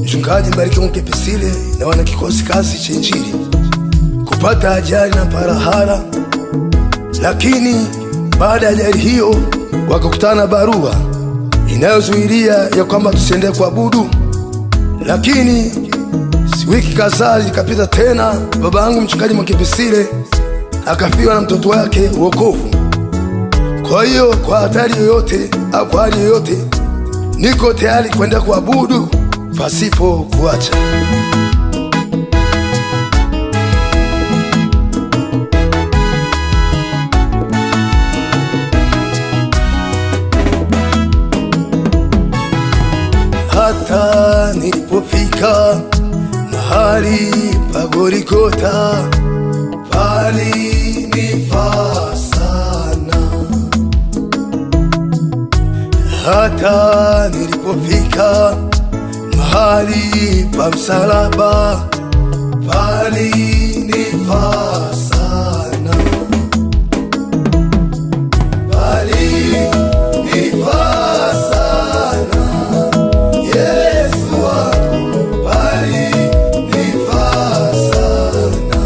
Mchungaji Mbarikiwa Mkepesile na wana kikosi kazi cha Injili kupata ajali na parahara, lakini baada ya ajali hiyo wakakutana na barua inayozuilia ya kwamba tusiende kuabudu. Lakini wiki kadhaa ikapita tena, baba yangu Mchungaji Mkepesile akafiwa na mtoto wake wokovu. Kwa hiyo kwa hatari yoyote au kwa hali yoyote, niko tayari kwenda kuabudu pasipo kuacha. Hata nilipofika mahali pa Golgotha, palinifaa sana. Hata nilipofika mahali pa msalaba, palinifaa sana. Palinifaa sana, Yesu wangu, palinifaa sana.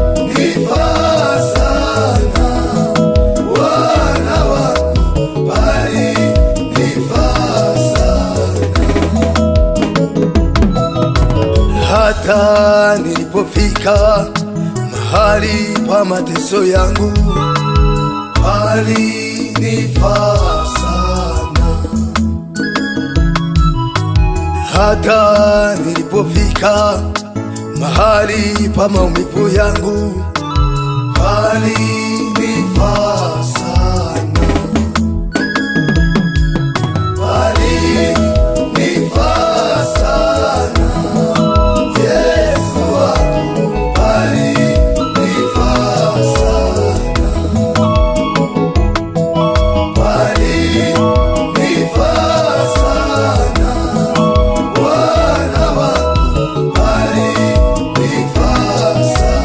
Palinifaa sana, wana wangu, palinifaa sana. Hata nilipofika mahali pa mateso yangu, palinifaa sana. Hata nilipofika mahali pa maumivu yangu, palinifaa sana. Palinifaa sana, Yesu wangu, palinifaa sana. Palinifaa sana, wana wangu, palinifaa sana.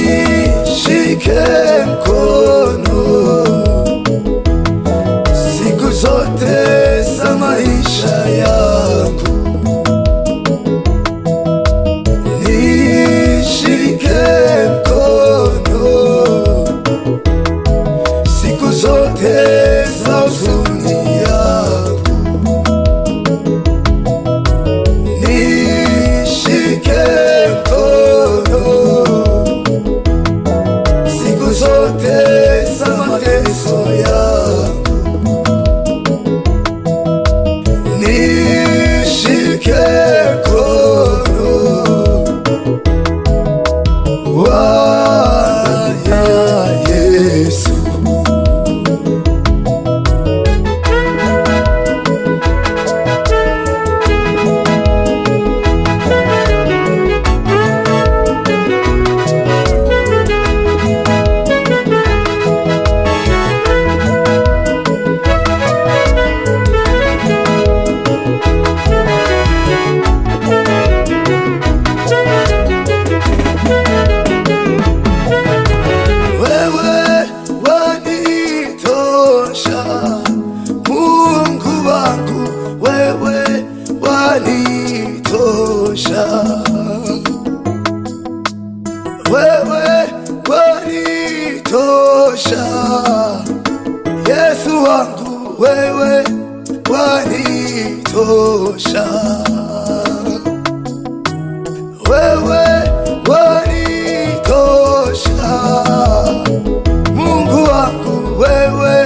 Nishike mkono siku zote za maisha yangu. Nishike mkono siku zote za huzuni yangu. Nishike mkono siku zote za mateso yangu. Nishike mkono, Bwana Yesu. Wewe wanitosha, Mungu wangu, wewe wanitosha. Wewe wanitosha, Yesu wangu, wewe wanitosha. Wewe wanitosha, Mungu wangu, wewe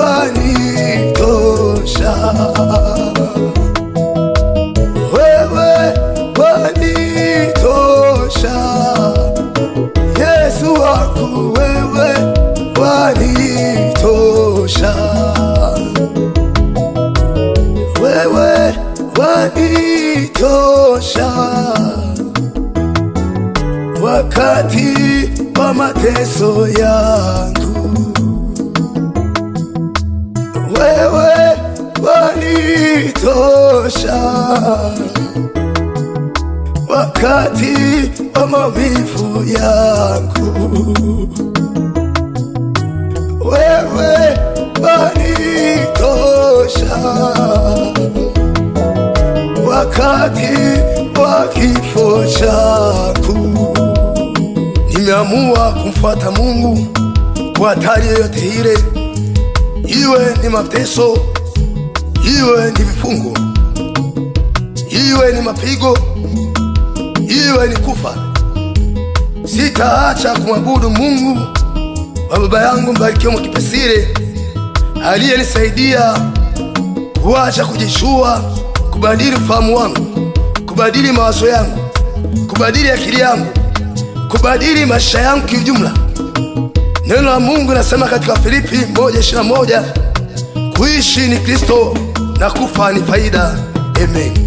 wanitosha. Wewe wanitosha, Yesu wangu, wewe wanitosha. Wewe wanitosha wakati wa mateso yangu. Wewe wanitosha wakati wa maumivu yangu. Wewe wanitosha wakati wa kifo changu. Nimeamua kumfuata Mungu kwa hatari yoyote ile, iwe ni mateso, iwe ni vifungo, iwe ni mapigo, iwe ni kufa. Sitaacha kumwabudu Mungu wa baba yangu Mbarikiwa Mwakipesile, aliyenisaidia kuacha kujishua, kubadili ufahamu wangu, kubadili mawazo yangu, kubadili akili yangu, kubadili maisha yangu kiujumla. Neno la Mungu linasema katika Filipi 1:21, kuishi ni Kristo na kufa ni faida. Amen.